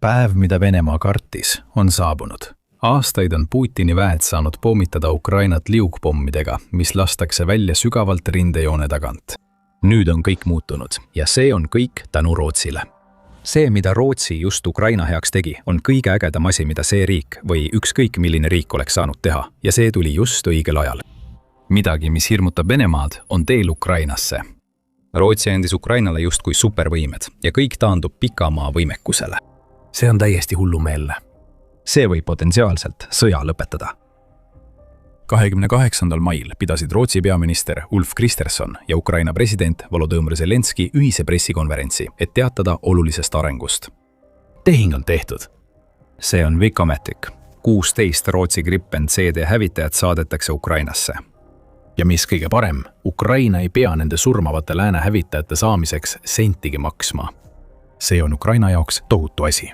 Päev, mida Venemaa kartis, on saabunud. Aastaid on Putini väed saanud pommitada Ukrainat liugpommidega, mis lastakse välja sügavalt rindejoone tagant. Nüüd on kõik muutunud ja see on kõik tänu Rootsile. See, mida Rootsi just Ukraina heaks tegi, on kõige ägedam asi, mida see riik või ükskõik milline riik oleks saanud teha ja see tuli just õigel ajal. Midagi, mis hirmutab Venemaad, on teel Ukrainasse. Rootsi andis Ukrainale justkui supervõimed ja kõik taandub pikamaa võimekusele. See on täiesti hullumeelne. See võib potentsiaalselt sõja lõpetada. 28. mail pidasid Rootsi peaminister Ulf Kristersson ja Ukraina president Volodõmõr Zelenski ühise pressikonverentsi, et teatada olulisest arengust. Tehing on tehtud. See on Vikometic. 16 Rootsi Gripen CD hävitajat saadetakse Ukrainasse. Ja mis kõige parem, Ukraina ei pea nende surmavate lääne hävitajate saamiseks sentigi maksma. See on Ukraina jaoks tohutu asi.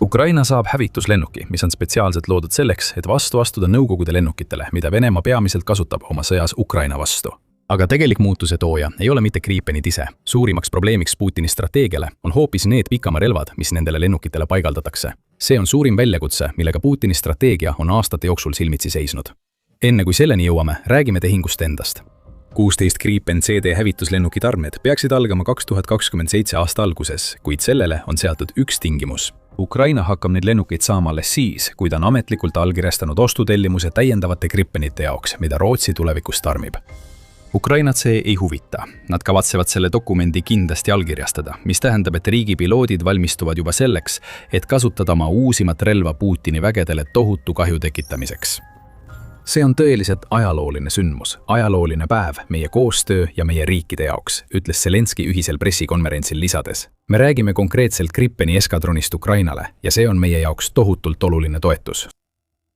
Ukraina saab hävituslennuki, mis on spetsiaalselt loodud selleks, et vastu astuda Nõukogude lennukitele, mida Venemaa peamiselt kasutab oma sõjas Ukraina vastu. Aga tegelik muutuse tooja ei ole mitte Gripenid ise. Suurimaks probleemiks Putini strateegiale on hoopis need pikamarelvad, mis nendele lennukitele paigaldatakse. See on suurim väljakutse, millega Putini strateegia on aastate jooksul silmitsi seisnud. Enne kui selleni jõuame, räägime tehingust endast. 16 Gripen CD hävituslennuki tarned peaksid algama 2027 aasta alguses, kuid sellele on seatud üks tingimus. Ukraina hakkab neid lennukeid saama alles siis, kui ta on ametlikult allkirjastanud ostutellimuse täiendavate Gripenite jaoks, mida Rootsi tulevikus tarmib. Ukrainat see ei huvita. Nad kavatsevad selle dokumendi kindlasti allkirjastada, mis tähendab, et riigipiloodid valmistuvad juba selleks, et kasutada oma uusimat relva Putini vägedele tohutu kahju tekitamiseks. See on tõeliselt ajalooline sündmus, ajalooline päev meie koostöö ja meie riikide jaoks, ütles Zelenski ühisel pressikonverentsil lisades. Me räägime konkreetselt Gripeni eskadronist Ukrainale ja see on meie jaoks tohutult oluline toetus.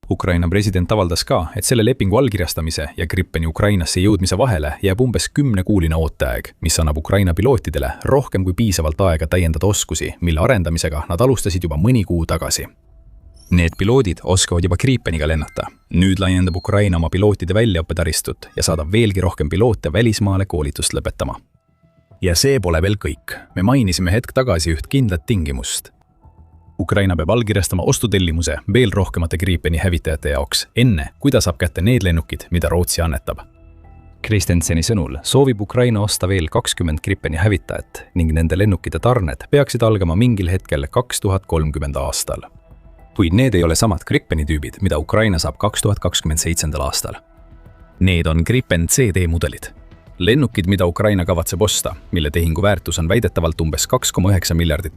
Ukraina president avaldas ka, et selle lepingu allkirjastamise ja Gripeni Ukrainasse jõudmise vahele jääb umbes 10-kuuline ooteaeg, mis annab Ukraina pilootidele rohkem kui piisavalt aega täiendada oskusi, mille arendamisega nad alustasid juba mõni kuu tagasi. Need piloodid oskavad juba Gripeniga lennata. Nüüd laiendab Ukraina oma pilootide väljaõppetaristut ja saadab veelgi rohkem piloote välismaale koolitust lõpetama. Ja see pole veel kõik. Me mainisime hetk tagasi üht kindlat tingimust. Ukraina peab allkirjastama ostutellimuse veel rohkemate Gripeni hävitajate jaoks, enne kui ta saab kätte need lennukid, mida Rootsi annetab. Kristenseni sõnul soovib Ukraina osta veel 20 Gripeni hävitajat ning nende lennukite tarned peaksid algama mingil hetkel 2030 aastal. Kuid need ei ole samad Gripeni tüübid, mida Ukraina saab 2027. aastal. Need on Gripen CD mudelid. Lennukid, mida Ukraina kavatseb osta, mille tehingu väärtus on väidetavalt umbes $2,9 miljardit,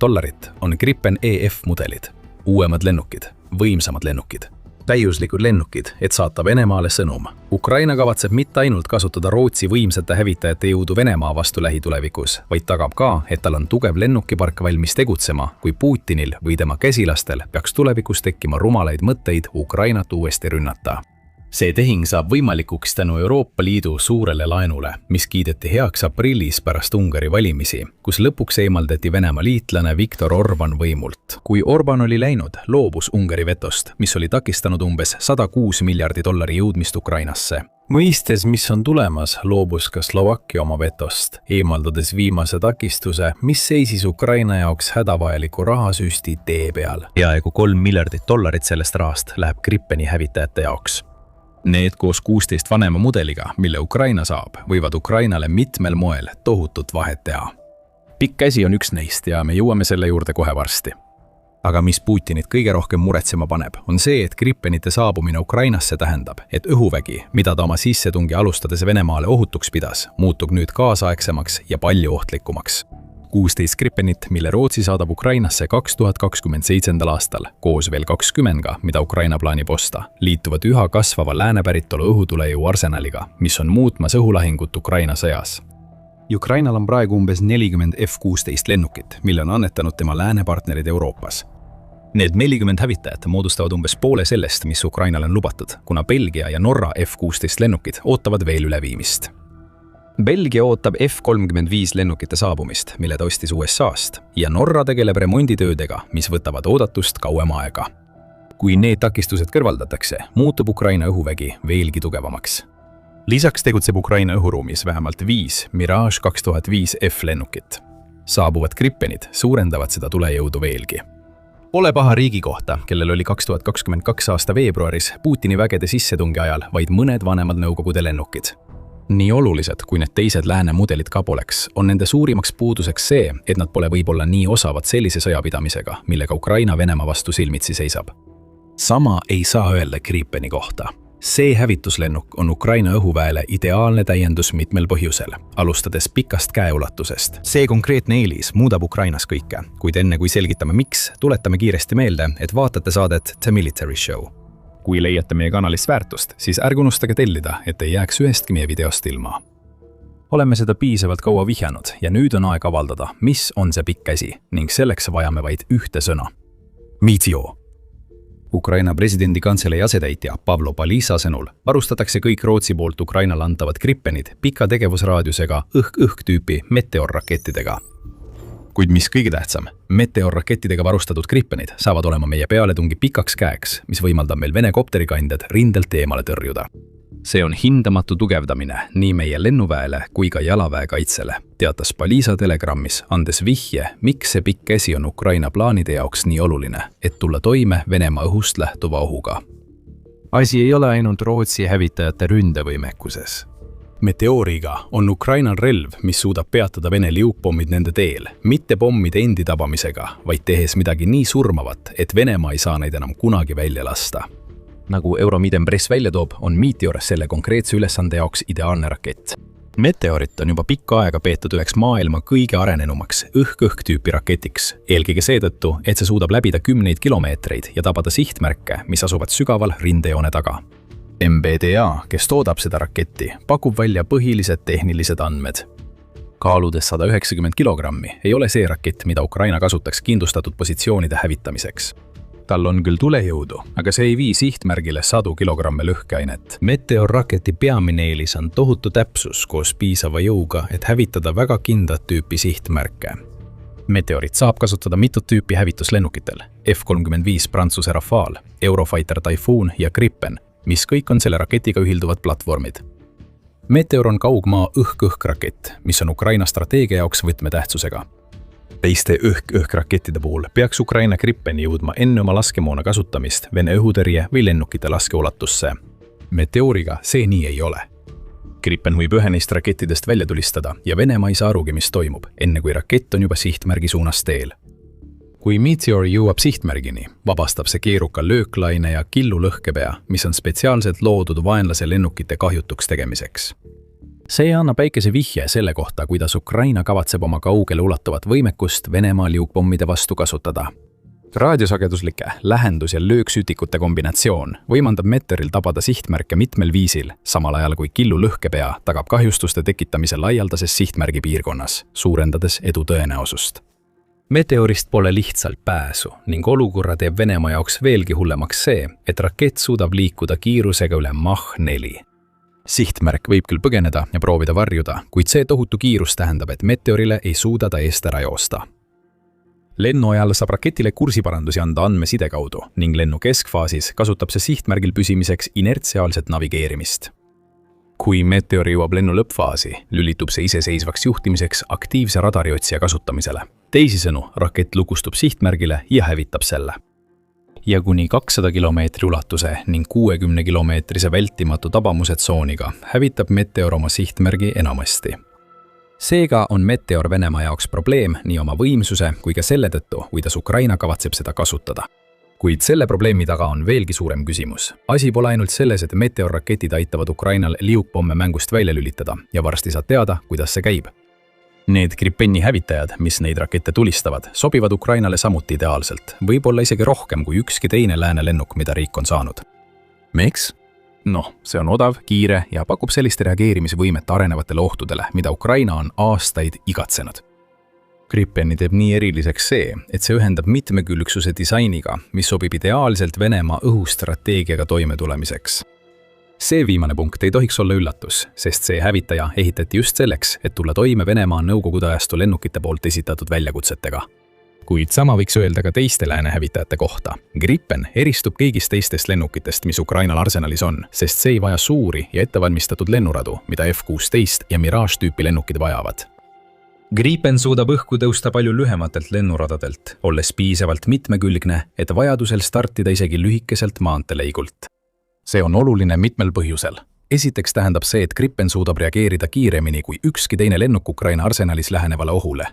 on Gripen EF mudelid. Uuemad lennukid, võimsamad lennukid. Täiuslikud lennukid, et saata Venemaale sõnum. Ukraina kavatseb mitte ainult kasutada Rootsi võimsate hävitajate jõudu Venemaa vastu lähitulevikus, vaid tagab ka, et tal on tugev lennukipark valmis tegutsema, kui Putinil või tema käsilastel peaks tulevikus tekkima rumalaid mõtteid Ukrainat uuesti rünnata. See tehing saab võimalikuks tänu Euroopa Liidu suurele laenule, mis kiideti heaks aprillis pärast Ungari valimisi, kus lõpuks eemaldati Venemaa liitlane Viktor Orbán võimult. Kui Orbán oli läinud, loobus Ungari vetost, mis oli takistanud umbes $106 miljardi jõudmist Ukrainasse. Mõistes, mis on tulemas, loobus ka Slovakkia oma vetost, eemaldades viimase takistuse, mis seisis Ukraina jaoks hädavajaliku rahasüsti tee peal. Peaaegu $3 miljardit sellest rahast läheb Gripeni hävitajate jaoks. Need koos 16 vanema mudeliga, mille Ukraina saab, võivad Ukrainale mitmel moel tohutut vahet teha. Pikk käsi on üks neist ja me jõuame selle juurde kohe varsti. Aga mis Putinit kõige rohkem muretsema paneb, on see, et Gripenite saabumine Ukrainasse tähendab, et õhuvägi, mida ta oma sissetungi alustades Venemaale ohutuks pidas, muutub nüüd kaasaegsemaks ja palju ohtlikumaks. 16 Gripenit, mille Rootsi saadab Ukrainasse 2027. aastal, koos veel 20, mida Ukraina plaanib osta, liituvad üha kasvava läänepäritolu õhutulejõu arsenaliga, mis on muutmas õhulahingut Ukraina sõjas. Ukrainal on praegu umbes 40 F-16 lennukit, mille on annetanud tema läänepartnerid Euroopas. Need 40 hävitajat moodustavad umbes poole sellest, mis Ukrainale on lubatud, kuna Belgia ja Norra F-16 lennukid ootavad veel üleviimist. Belgia ootab F-35 lennukite saabumist, mille ta ostis USA-st, ja Norra tegeleb remonditöödega, mis võtavad oodatust kauem aega. Kui need takistused kõrvaldatakse, muutub Ukraina õhuvägi veelgi tugevamaks. Lisaks tegutseb Ukraina õhuruumis vähemalt 5 Mirage 2005 F-lennukit. Saabuvad Gripenid suurendavad seda tulejõudu veelgi. Pole paha riigi kohta, kellel oli 2022 aasta veebruaris Putini vägede sissetungi ajal vaid mõned vanemad Nõukogude lennukid. Nii olulised, kui need teised lääne mudelid ka poleks, on nende suurimaks puuduseks see, et nad pole võib-olla nii osavad sellise sõjapidamisega, millega Ukraina Venemaa vastu silmitsi seisab. Sama ei saa öelda Gripeni kohta. See hävituslennuk on Ukraina õhuväele ideaalne täiendus mitmel põhjusel, alustades pikast käeulatusest. See konkreetne eelis muudab Ukrainas kõike, kuid enne kui selgitame miks, tuletame kiiresti meelde, et vaatate saadet The Military Show. Kui leiate meie kanalist väärtust, siis ärge unustage tellida, et ei jääks ühestki meie videost ilma. Oleme seda piisavalt kaua vihjanud ja nüüd on aeg avaldada, mis on see pikk käsi ning selleks vajame vaid ühte sõna. Meteor. Ukraina presidendi kantselei asetäitja Pavlo Palisa sõnul varustatakse kõik Rootsi poolt Ukrainale antavad Gripenid pika tegevusraadiusega õhk-õhk-tüüpi Meteor-rakettidega. Kuid mis kõige tähtsam, Meteor-rakettidega varustatud Gripenid saavad olema meie pealetungi pikaks käeks, mis võimaldab meil Vene kopterikandjad rindelt eemale tõrjuda. See on hindamatu tugevdamine nii meie lennuväele kui ka jalaväe kaitsele, teatas Palisa telegrammis, andes vihje, miks see pikk käsi on Ukraina plaanide jaoks nii oluline, et tulla toime Venemaa õhust lähtuva ohuga. Asi ei ole ainult Rootsi hävitajate ründevõimekuses. Meteoriga on Ukrainal relv, mis suudab peatada Vene liukpommid nende teel, mitte pommide endi tabamisega, vaid tehes midagi nii surmavat, et Venemaa ei saa neid enam kunagi välja lasta. Nagu Euromiden Press välja toob, on Meteor selle konkreetse ülesande jaoks ideaalne rakett. Meteorit on juba pikka aega peetud üheks maailma kõige arenenumaks õhk-õhk-tüüpi raketiks, eelkõige seetõttu, et see suudab läbida 10 kilomeetreid ja tabada sihtmärke, mis asuvad sügaval rindejoone taga. MBDA, kes toodab seda raketti, pakub välja põhilised tehnilised andmed. Kaaludes 190 kilogrammi ei ole see rakett, mida Ukraina kasutaks kindlustatud positsioonide hävitamiseks. Tal on küll tulejõudu, aga see ei vii sihtmärgile 100 kilogramme lõhkeainet. Meteor-raketi peamine eelis on tohutu täpsus koos piisava jõuga, et hävitada väga kindlat tüüpi sihtmärke. Meteorit saab kasutada mitut tüüpi hävituslennukitel, F-35 Prantsuse Rafale, Eurofighter Typhoon ja Gripen, mis kõik on selle raketiga ühilduvad platvormid. Meteor on kaugmaa õhk-õhk-rakett, mis on Ukraina strateegia jaoks võtmetähtsusega. Teiste õhk-õhk-rakettide puhul peaks Ukraina Gripeni jõudma enne oma laskemoona kasutamist Vene õhutõrje või lennukite laskeulatusse. Meteoriga see nii ei ole. Gripen võib ühe neist rakettidest välja tulistada ja Venemaa ei saa arugi, mis toimub, enne kui rakett on juba sihtmärgi suunas teel. Kui Meteor jõuab sihtmärgini, vabastab see keeruka lööklaine ja killu lõhkepea, mis on spetsiaalselt loodud vaenlase lennukite kahjutuks tegemiseks. See annab väikese vihje selle kohta, kuidas Ukraina kavatseb oma kaugele ulatuvat võimekust Venemaa liukpommide vastu kasutada. Raadiosageduslike lähendus- ja lööksütikute kombinatsioon võimaldab Meteoril tabada sihtmärke mitmel viisil, samal ajal kui killu lõhkepea tagab kahjustuste tekitamise laialdases sihtmärgi piirkonnas, suurendades edu tõenäosust. Meteorist pole lihtsalt pääsu ning olukorra teeb Venemaa jaoks veelgi hullemaks see, et rakett suudab liikuda kiirusega üle Mach 4. Sihtmärk võib küll põgeneda ja proovida varjuda, kuid see tohutu kiirus tähendab, et Meteorile ei suuda ta eest ära joosta. Lennu ajal saab raketile kursiparandusi anda andmeside kaudu ning lennu keskfaasis kasutab see sihtmärgil püsimiseks inertsiaalset navigeerimist. Kui Meteor jõuab lennu lõppfaasi, lülitub see iseseisvaks juhtimiseks aktiivse radariotsija kasutamisele. Teisisõnu, rakett lukustub sihtmärgile ja hävitab selle. Ja kuni 200 kilomeetri ulatuse ning 60 kilomeetrise vältimatu tabamuse tsooniga hävitab Meteor oma sihtmärgi enamasti. Seega on Meteor Venemaa jaoks probleem nii oma võimsuse kui ka selle tõttu, kuidas Ukraina kavatseb seda kasutada. Kuid selle probleemi taga on veelgi suurem küsimus. Asi pole ainult selles, et Meteor-raketid aitavad Ukrainal liukpomme mängust välja lülitada ja varsti saad teada, kuidas see käib. Need Gripeni hävitajad, mis neid rakette tulistavad, sobivad Ukrainale samuti ideaalselt, võib-olla isegi rohkem kui ükski teine lääne lennuk, mida riik on saanud. Miks? See on odav, kiire ja pakub sellist reageerimisvõimet arenevatele ohtudele, mida Ukraina on aastaid igatsenud. Gripeni teeb nii eriliseks see, et see ühendab mitmekülgsuse disainiga, mis sobib ideaalselt Venemaa õhustrateegiaga toimetulemiseks. See viimane punkt ei tohiks olla üllatus, sest see hävitaja ehitati just selleks, et tulla toime Venemaa Nõukogude ajastu lennukite poolt esitatud väljakutsetega. Kuid sama võiks öelda ka teiste lääne hävitajate kohta. Gripen eristub kõigist teistest lennukitest, mis Ukrainal arsenalis on, sest see ei vaja suuri ja ettevalmistatud lennuradu, mida F-16 ja Mirage tüüpi lennukid vajavad. Gripen suudab õhku tõusta palju lühematelt lennuradadelt, olles piisavalt mitmekülgne, et vajadusel startida isegi lühikeselt maanteeleigult. See on oluline mitmel põhjusel. Esiteks tähendab see, et Gripen suudab reageerida kiiremini kui ükski teine lennuk Ukraina arsenalis lähenevale ohule.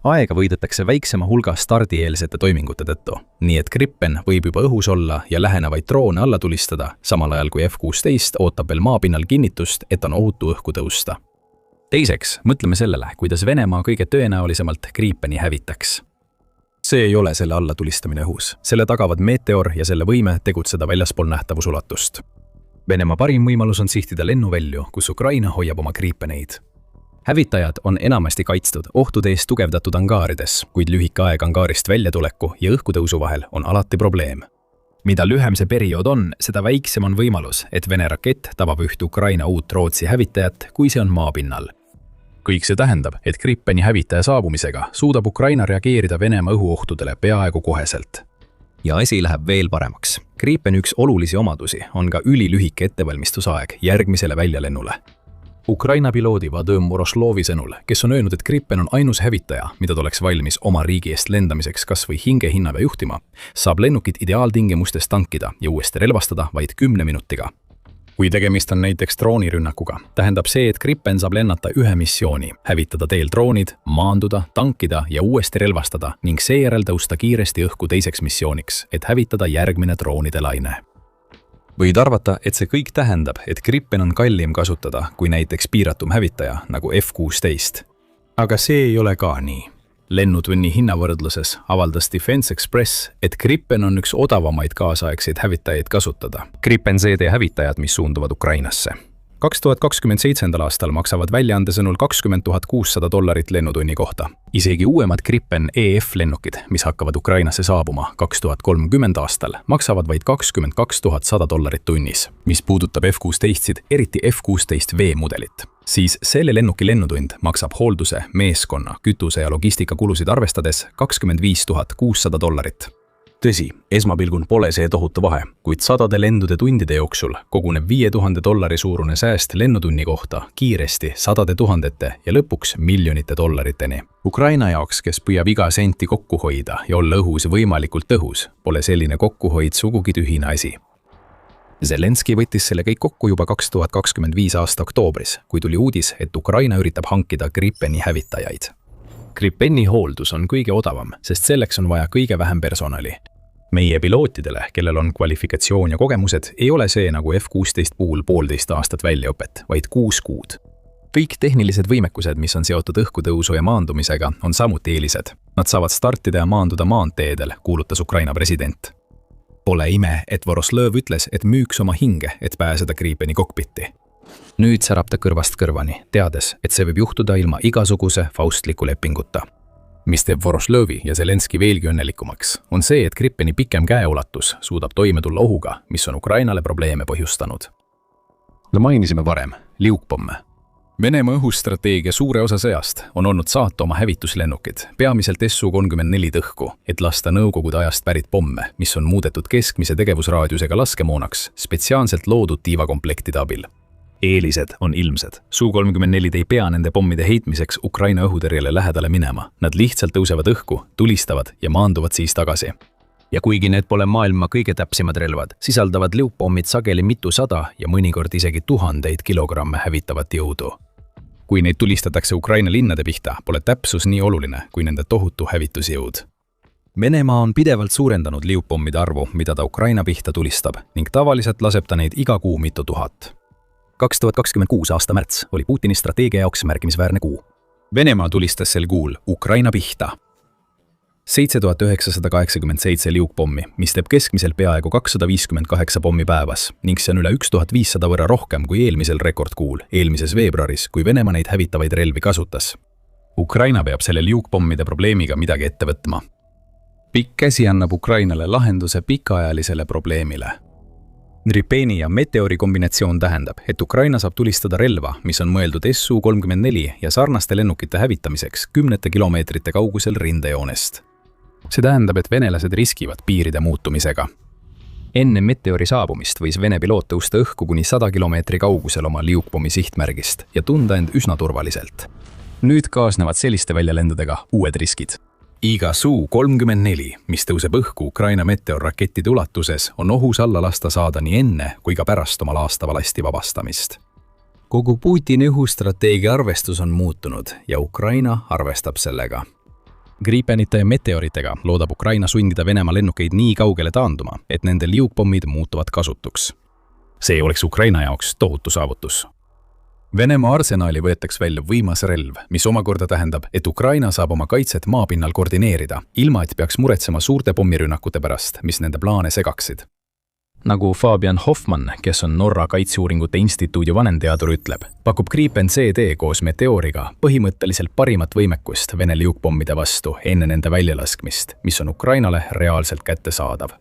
Aega võidetakse väiksema hulga stardieelsete toimingute tõttu, nii et Gripen võib juba õhus olla ja lähenevaid droone alla tulistada, samal ajal kui F-16 ootab veel maapinnal kinnitust, et on ohutu õhku tõusta. Teiseks, mõtleme sellele, kuidas Venemaa kõige tõenäolisemalt Gripeni hävitaks. See ei ole selle alla tulistamine õhus. Selle tagavad meteor ja selle võime tegutseda väljaspool nähtavusulatust. Venemaa parim võimalus on sihtida lennuvälju, kus Ukraina hoiab oma Gripeneid. Hävitajad on enamasti kaitstud ohtude eest tugevdatud angaarides, kuid lühike aeg angaarist väljatuleku ja õhkutõusu vahel on alati probleem. Mida lühem see periood on, seda väiksem on võimalus, et Vene rakett tabab ühte Ukraina uut Rootsi hävitajat, kui see on maapinnal. Kõik see tähendab, et Gripeni hävitaja saabumisega suudab Ukraina reageerida Venemaa õhuohtudele peaaegu koheselt. Ja asi läheb veel paremaks. Gripeni üks olulisi omadusi on ka ülilühike ettevalmistusaeg järgmisele väljalennule. Ukraina piloodi Vadim Voroslovi sõnul, kes on öelnud, et Gripen on ainus hävitaja, mida tuleks valmis oma riigi eest lendamiseks kas või hingehinnaga juhtima, saab lennukit ideaaltingimustes tankida ja uuesti relvastada vaid 10 minutiga. Kui tegemist on näiteks droonirünnakuga, tähendab see, et Gripen saab lennata ühe missiooni, hävitada teel droonid, maanduda, tankida ja uuesti relvastada ning seejärel tõusta kiiresti õhku teiseks missiooniks, et hävitada järgmine droonide laine. Võid arvata, et see kõik tähendab, et Gripen on kallim kasutada kui näiteks piiratum hävitaja nagu F-16. Aga see ei ole ka nii. Lennutunni hinnavõrdluses avaldas Defense Express, et Gripen on üks odavamaid kaasaegseid hävitajaid kasutada. Gripen CD hävitajad, mis suunduvad Ukrainasse. 2027. aastal maksavad väljaande sõnul $20 600 lennutunni kohta. Isegi uuemad Gripen EF-lennukid, mis hakkavad Ukrainasse saabuma 2030 aastal, maksavad vaid $22 100 tunnis. Mis puudutab F-16-sid, eriti F-16V mudelit, siis selle lennuki lennutund maksab hoolduse, meeskonna, kütuse ja logistikakulusid arvestades $25 600. Tõsi, esmapilgul pole see tohutu vahe, kuid sadade lendude tundide jooksul koguneb $5000 suurune sääst lennutunni kohta kiiresti sadade tuhandete ja lõpuks miljonite dollariteni. Ukraina jaoks, kes püüab iga senti kokku hoida ja olla õhus võimalikult tõhus, pole selline kokkuhoid sugugi tühine asi. Zelenski võttis selle kõik kokku juba 2025 aasta oktoobris, kui tuli uudis, et Ukraina üritab hankida Gripeni hävitajaid. Gripeni hooldus on kõige odavam, sest selleks on vaja kõige vähem personali. Meie pilootidele, kellel on kvalifikatsioon ja kogemused, ei ole see nagu F-16 puhul 1,5 aastat väljaõpet, vaid 6 kuud. Kõik tehnilised võimekused, mis on seotud õhkutõusu ja maandumisega, on samuti eelised. Nad saavad startida ja maanduda maanteedel, kuulutas Ukraina president. Pole ime, et Voroslov ütles, et müüks oma hinge, et pääseda Gripeni kokpitti. Nüüd särab ta kõrvast kõrvani, teades, et see võib juhtuda ilma igasuguse faustliku lepinguta. Mis teeb Voroslovi ja Zelenski veelgi õnnelikumaks, on see, et Gripeni pikem käeulatus suudab toime tulla ohuga, mis on Ukrainale probleeme põhjustanud. Mainisime varem, liukpomme. Venemaa õhustrateegia suure osa sõjast on olnud saata oma hävituslennukid, peamiselt Su-34 õhku, et lasta nõukogude ajast pärit pomme, mis on muudetud keskmise tegevusraadiusega laskemoonaks, spetsiaalselt loodud tiivakomplektide abil. Eelised on ilmsed. Su-34 ei pea nende pommide heitmiseks Ukraina õhutõrjele lähedale minema. Nad lihtsalt tõusevad õhku, tulistavad ja maanduvad siis tagasi. Ja kuigi need pole maailma kõige täpsemad relvad, sisaldavad liukpommid sageli mitusada ja mõnikord isegi 1000 kilogramme hävitavat jõudu. Kui neid tulistatakse Ukraina linnade pihta, pole täpsus nii oluline kui nende tohutu hävitusjõud. Venemaa on pidevalt suurendanud liukpommide arvu, mida ta Ukraina pihta tulistab, ning tavaliselt laseb ta neid iga kuu mitu tuhat. 2026 aasta märts oli Putini strateegia jaoks märkimisväärne kuu. Venemaa tulistas sel kuul Ukraina pihta 7987 liukpommi, mis teeb keskmiselt peaaegu 258 pommi päevas ning see on üle 1500 võrra rohkem kui eelmisel rekordkuul, eelmises veebruaris, kui Venemaa neid hävitavaid relvi kasutas. Ukraina peab selle liukpommide probleemiga midagi ette võtma. Pikk käsi annab Ukrainale lahenduse pikaajalisele probleemile. Gripeni ja meteori kombinatsioon tähendab, et Ukraina saab tulistada relva, mis on mõeldud Su-34 ja sarnaste lennukite hävitamiseks 10 kilomeetrite kaugusel rindejoonest. See tähendab, et venelased riskivad piiride muutumisega. Enne meteori saabumist võis Vene piloot tõusta õhku kuni 100 kilomeetri kaugusel oma liukpommi sihtmärgist ja tunda end üsna turvaliselt. Nüüd kaasnevad selliste väljalendudega uued riskid. Iga Su-34, mis tõuseb õhku Ukraina meteorrakettide ulatuses, on ohus alla lasta saada nii enne kui ka pärast oma laastava lasti vabastamist. Kogu Putini õhustrateegia arvestus on muutunud ja Ukraina arvestab sellega. Gripenite ja meteoritega loodab Ukraina sundida Venemaa lennukeid nii kaugele taanduma, et nende liugpommid muutuvad kasutuks. See oleks Ukraina jaoks tohutu saavutus. Venemaa arsenali võetakse välja võimas relv, mis omakorda tähendab, et Ukraina saab oma kaitset maapinnal koordineerida, ilma et peaks muretsema suurte pommirünnakute pärast, mis nende plaane segaksid. Nagu Fabian Hoffmann, kes on Norra Kaitseuuringute Instituudi vanemteadur, ütleb, pakub Gripen CD koos Meteoriga põhimõtteliselt parimat võimekust Vene liugpommide vastu enne nende väljalaskmist, mis on Ukrainale reaalselt kättesaadav.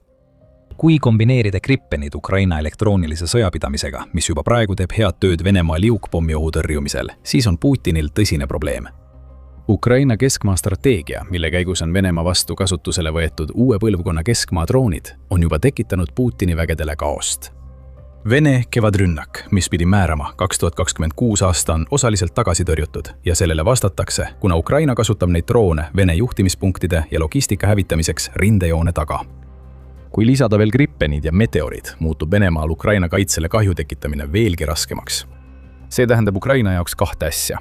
Kui kombineerida Gripenid Ukraina elektroonilise sõjapidamisega, mis juba praegu teeb head tööd Venemaa liugpommi ohu tõrjumisel, siis on Putinil tõsine probleem. Ukraina keskmaa strateegia, mille käigus on Venemaa vastu kasutusele võetud uue põlvkonna keskmaa droonid, on juba tekitanud Putini vägedele kaost. Vene kevadrünnak, mis pidi määrama 2026 aasta, on osaliselt tagasi tõrjutud ja sellele vastatakse, kuna Ukraina kasutab neid droone Vene juhtimispunktide ja logistika hävitamiseks rindejoone taga. Kui lisada veel Gripenid ja meteorid, muutub Venemaal Ukraina kaitsele kahju tekitamine veelgi raskemaks. See tähendab Ukraina jaoks kahte asja.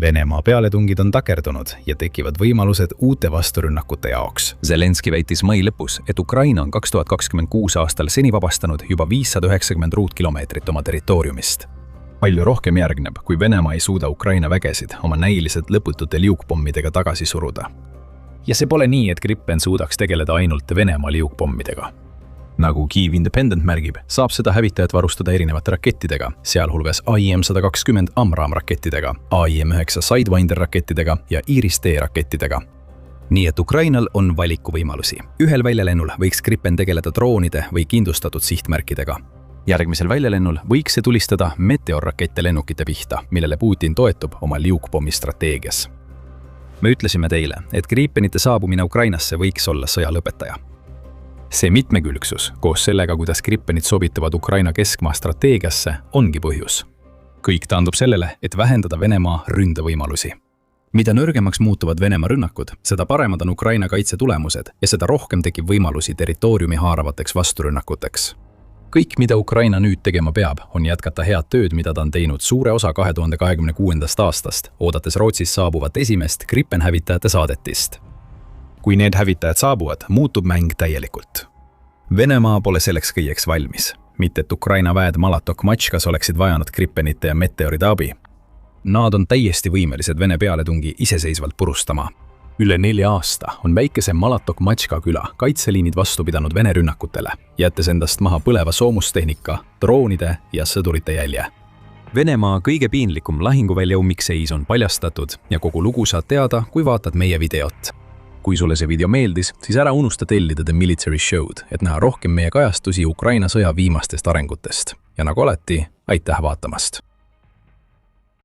Venemaa pealetungid on takerdunud ja tekivad võimalused uute vasturünnakute jaoks. Zelenski väitis mai lõpus, et Ukraina on 2026 aastal seni vabastanud juba 590 ruutkilomeetrit oma territooriumist. Palju rohkem järgneb, kui Venemaa ei suuda Ukraina vägesid oma näiliselt lõputute liugpommidega tagasi suruda. Ja see pole nii, et Gripen suudaks tegeleda ainult Venemaa liugpommidega. Nagu Kyiv Independent märgib, saab seda hävitajat varustada erinevate rakettidega, sealhulgas AIM-120 AMRAAM rakettidega, AIM-9 Sidewinder rakettidega ja Iris-T rakettidega. Nii et Ukrainal on valikuvõimalusi. Ühel väljalennul võiks Gripen tegeleda droonide või kindlustatud sihtmärkidega. Järgmisel väljalennul võiks see tulistada meteorrakette lennukite pihta, millele Putin toetub oma liugpommi strateegias. Me ütlesime teile, et Gripenite saabumine Ukrainasse võiks olla sõja lõpetaja. See mitmekülgsus, koos sellega, kuidas Gripenid sobituvad Ukraina keskmaa strateegiasse, ongi põhjus. Kõik taandub sellele, et vähendada Venemaa ründevõimalusi. Mida nõrgemaks muutuvad Venemaa rünnakud, seda paremad on Ukraina kaitse tulemused ja seda rohkem tekib võimalusi territooriumi haaravateks vasturünnakuteks. Kõik, mida Ukraina nüüd tegema peab, on jätkata head tööd, mida ta on teinud suure osa 2026. aastast, oodates Rootsis saabuvat esimest Gripen hävitajate saadetist. Kui need hävitajad saabuvad, muutub mäng täielikult. Venemaa pole selleks kõigeks valmis. Mitte, et Ukraina väed Malatok-Matškas oleksid vajanud Gripenite ja meteoride abi. Nad on täiesti võimelised Vene pealetungi iseseisvalt purustama. Üle 4 aasta on väikese Malatok-Matška küla kaitseliinid vastu pidanud Vene rünnakutele, jättes endast maha põleva soomustehnika, droonide ja sõdurite jälje. Venemaa kõige piinlikum lahinguvälja ummikseis on paljastatud ja kogu lugu saad teada, kui vaatad meie videot. Kui sulle see video meeldis, siis ära unusta tellida The Military Show'd, et näha rohkem meie kajastusi Ukraina sõja viimastest arengutest. Ja nagu alati, aitäh vaatamast!